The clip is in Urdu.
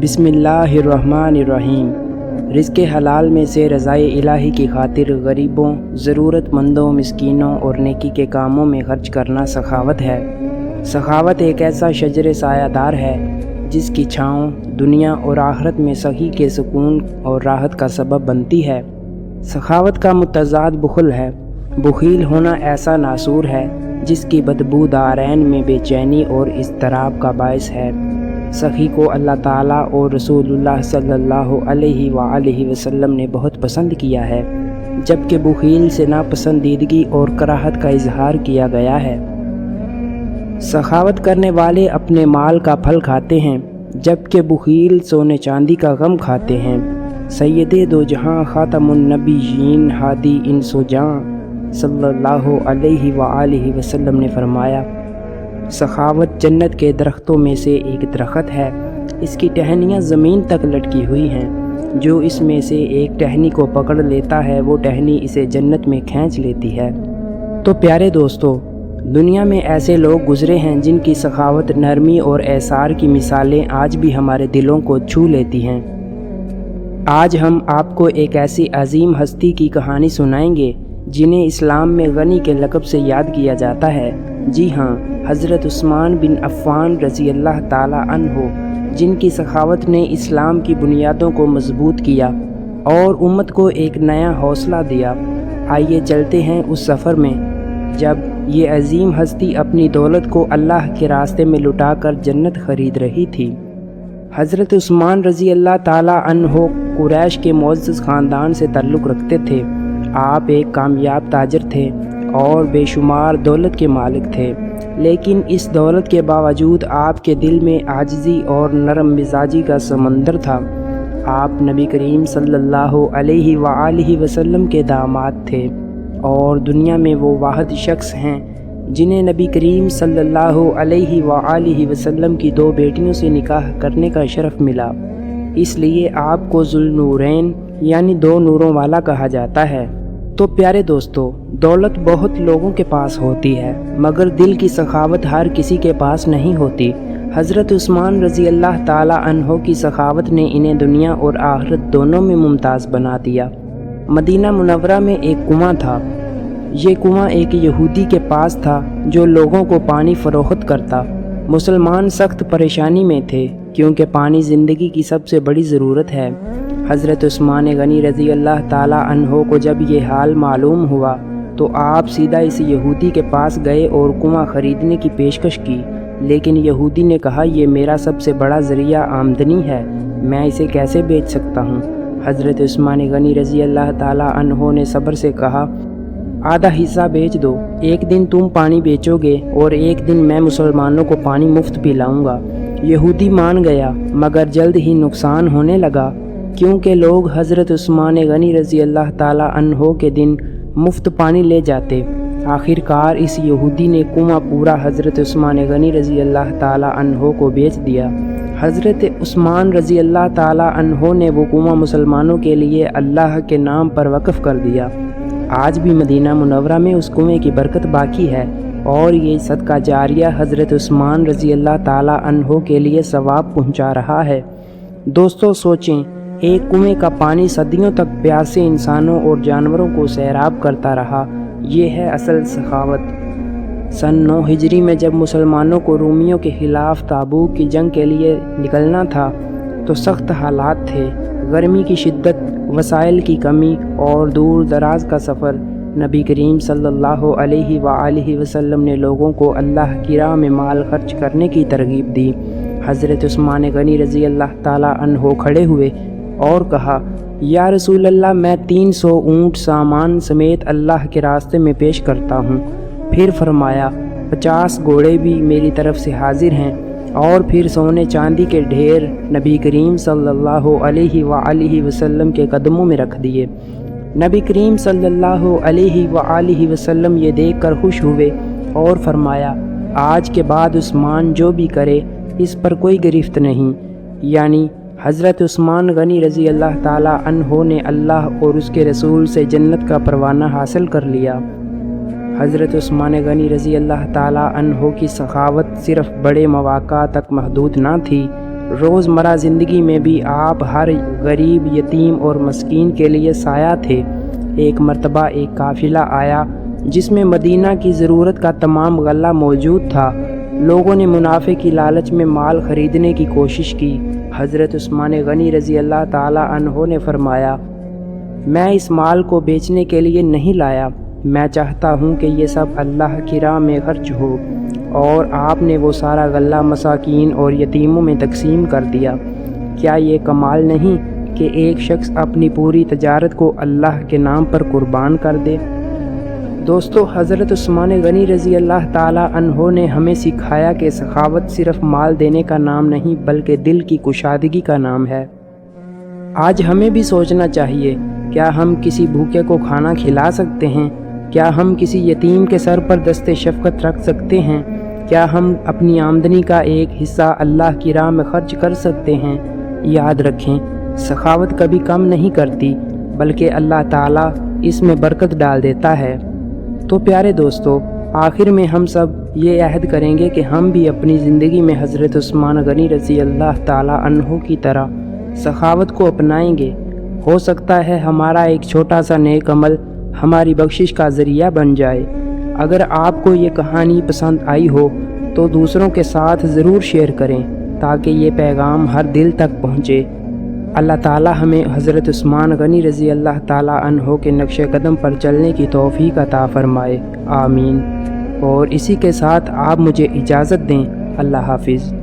بسم اللہ الرحمن الرحیم۔ رزق حلال میں سے رضائے الہی کی خاطر غریبوں، ضرورت مندوں، مسکینوں اور نیکی کے کاموں میں خرچ کرنا سخاوت ہے۔ سخاوت ایک ایسا شجر سایہ دار ہے جس کی چھاؤں دنیا اور آخرت میں سخی کے سکون اور راحت کا سبب بنتی ہے۔ سخاوت کا متضاد بخل ہے۔ بخیل ہونا ایسا ناسور ہے جس کی بدبو دارین میں بے چینی اور اضطراب کا باعث ہے۔ سخی کو اللہ تعالیٰ اور رسول اللہ صلی اللہ علیہ وآلہ وسلم نے بہت پسند کیا ہے، جبکہ بخیل سے ناپسندیدگی اور کراہت کا اظہار کیا گیا ہے۔ سخاوت کرنے والے اپنے مال کا پھل کھاتے ہیں، جبکہ بخیل سونے چاندی کا غم کھاتے ہیں۔ سید دو جہاں خاتم النبیین ہادی انس و جاں صلی اللہ علیہ وآلہ وسلم نے فرمایا، سخاوت جنت کے درختوں میں سے ایک درخت ہے، اس کی ٹہنیاں زمین تک لٹکی ہوئی ہیں، جو اس میں سے ایک ٹہنی کو پکڑ لیتا ہے وہ ٹہنی اسے جنت میں کھینچ لیتی ہے۔ تو پیارے دوستو، دنیا میں ایسے لوگ گزرے ہیں جن کی سخاوت، نرمی اور ایثار کی مثالیں آج بھی ہمارے دلوں کو چھو لیتی ہیں۔ آج ہم آپ کو ایک ایسی عظیم ہستی کی کہانی سنائیں گے جنہیں اسلام میں غنی کے لقب سے یاد کیا جاتا ہے۔ جی ہاں، حضرت عثمان بن عفان رضی اللہ تعالیٰ عنہ، جن کی سخاوت نے اسلام کی بنیادوں کو مضبوط کیا اور امت کو ایک نیا حوصلہ دیا۔ آئیے چلتے ہیں اس سفر میں جب یہ عظیم ہستی اپنی دولت کو اللہ کے راستے میں لٹا کر جنت خرید رہی تھی۔ حضرت عثمان رضی اللہ تعالیٰ عنہ قریش کے معزز خاندان سے تعلق رکھتے تھے۔ آپ ایک کامیاب تاجر تھے اور بے شمار دولت کے مالک تھے، لیکن اس دولت کے باوجود آپ کے دل میں عاجزی اور نرم مزاجی کا سمندر تھا۔ آپ نبی کریم صلی اللہ علیہ وآلہ وسلم کے داماد تھے اور دنیا میں وہ واحد شخص ہیں جنہیں نبی کریم صلی اللہ علیہ وآلہ وسلم کی 2 بیٹیوں سے نکاح کرنے کا شرف ملا۔ اس لیے آپ کو ذوالنورین یعنی 2 نوروں والا کہا جاتا ہے۔ تو پیارے دوستو، دولت بہت لوگوں کے پاس ہوتی ہے، مگر دل کی سخاوت ہر کسی کے پاس نہیں ہوتی۔ حضرت عثمان رضی اللہ تعالیٰ عنہ کی سخاوت نے انہیں دنیا اور آخرت دونوں میں ممتاز بنا دیا۔ مدینہ منورہ میں ایک کنواں تھا۔ یہ کنواں ایک یہودی کے پاس تھا جو لوگوں کو پانی فروخت کرتا۔ مسلمان سخت پریشانی میں تھے کیونکہ پانی زندگی کی سب سے بڑی ضرورت ہے۔ حضرت عثمان غنی رضی اللہ تعالیٰ عنہ کو جب یہ حال معلوم ہوا تو آپ سیدھا اس یہودی کے پاس گئے اور کنواں خریدنے کی پیشکش کی، لیکن یہودی نے کہا، یہ میرا سب سے بڑا ذریعہ آمدنی ہے، میں اسے کیسے بیچ سکتا ہوں؟ حضرت عثمان غنی رضی اللہ تعالیٰ عنہ نے صبر سے کہا، آدھا حصہ بیچ دو، ایک دن تم پانی بیچو گے اور ایک دن میں مسلمانوں کو پانی مفت پلاؤں گا۔ یہودی مان گیا، مگر جلد ہی نقصان ہونے لگا کیونکہ لوگ حضرت عثمان غنی رضی اللہ تعالیٰ عنہ کے دن مفت پانی لے جاتے۔ آخر کار اس یہودی نے کنواں پورا حضرت عثمان غنی رضی اللہ تعالیٰ عنہ کو بیچ دیا۔ حضرت عثمان رضی اللہ تعالیٰ عنہ نے وہ کنواں مسلمانوں کے لیے اللہ کے نام پر وقف کر دیا۔ آج بھی مدینہ منورہ میں اس کنویں کی برکت باقی ہے اور یہ صدقہ جاریہ حضرت عثمان رضی اللہ تعالیٰ عنہ کے لیے ثواب پہنچا رہا ہے۔ دوستو سوچیں، ایک کنویں کا پانی صدیوں تک پیاسے انسانوں اور جانوروں کو سیراب کرتا رہا۔ یہ ہے اصل سخاوت۔ سن 9 ہجری میں جب مسلمانوں کو رومیوں کے خلاف تابوک کی جنگ کے لیے نکلنا تھا تو سخت حالات تھے، گرمی کی شدت، وسائل کی کمی اور دور دراز کا سفر۔ نبی کریم صلی اللہ علیہ وآلہ وسلم نے لوگوں کو اللہ کی راہ میں مال خرچ کرنے کی ترغیب دی۔ حضرت عثمان غنی رضی اللہ تعالیٰ عنہ کھڑے ہوئے اور کہا، یا رسول اللہ، میں 300 اونٹ سامان سمیت اللہ کے راستے میں پیش کرتا ہوں۔ پھر فرمایا، 50 گھوڑے بھی میری طرف سے حاضر ہیں، اور پھر سونے چاندی کے ڈھیر نبی کریم صلی اللہ علیہ وآلہ وسلم کے قدموں میں رکھ دیے۔ نبی کریم صلی اللہ علیہ وآلہ وسلم یہ دیکھ کر خوش ہوئے اور فرمایا، آج کے بعد عثمان جو بھی کرے اس پر کوئی گرفت نہیں۔ یعنی حضرت عثمان غنی رضی اللہ تعالیٰ عنہ نے اللہ اور اس کے رسول سے جنت کا پروانہ حاصل کر لیا۔ حضرت عثمان غنی رضی اللہ تعالیٰ عنہ کی سخاوت صرف بڑے مواقع تک محدود نہ تھی، روزمرہ زندگی میں بھی آپ ہر غریب، یتیم اور مسکین کے لیے سایہ تھے۔ ایک مرتبہ ایک قافلہ آیا جس میں مدینہ کی ضرورت کا تمام غلہ موجود تھا۔ لوگوں نے منافع کی لالچ میں مال خریدنے کی کوشش کی۔ حضرت عثمان غنی رضی اللہ تعالی عنہ نے فرمایا، میں اس مال کو بیچنے کے لیے نہیں لایا، میں چاہتا ہوں کہ یہ سب اللہ کی راہ میں خرچ ہو، اور آپ نے وہ سارا غلہ مساکین اور یتیموں میں تقسیم کر دیا۔ کیا یہ کمال نہیں کہ ایک شخص اپنی پوری تجارت کو اللہ کے نام پر قربان کر دے؟ دوستو، حضرت عثمان غنی رضی اللہ تعالی عنہ نے ہمیں سکھایا کہ سخاوت صرف مال دینے کا نام نہیں بلکہ دل کی کشادگی کا نام ہے۔ آج ہمیں بھی سوچنا چاہیے، کیا ہم کسی بھوکے کو کھانا کھلا سکتے ہیں؟ کیا ہم کسی یتیم کے سر پر دست شفقت رکھ سکتے ہیں؟ کیا ہم اپنی آمدنی کا ایک حصہ اللہ کی راہ میں خرچ کر سکتے ہیں؟ یاد رکھیں، سخاوت کبھی کم نہیں کرتی بلکہ اللہ تعالیٰ اس میں برکت ڈال دیتا ہے۔ تو پیارے دوستو، آخر میں ہم سب یہ عہد کریں گے کہ ہم بھی اپنی زندگی میں حضرت عثمان غنی رضی اللہ تعالی عنہ کی طرح سخاوت کو اپنائیں گے۔ ہو سکتا ہے ہمارا ایک چھوٹا سا نیک عمل ہماری بخشش کا ذریعہ بن جائے۔ اگر آپ کو یہ کہانی پسند آئی ہو تو دوسروں کے ساتھ ضرور شیئر کریں تاکہ یہ پیغام ہر دل تک پہنچے۔ اللہ تعالی ہمیں حضرت عثمان غنی رضی اللہ تعالی عنہ کے نقش قدم پر چلنے کی توفیق عطا فرمائے، آمین۔ اور اسی کے ساتھ آپ مجھے اجازت دیں، اللہ حافظ۔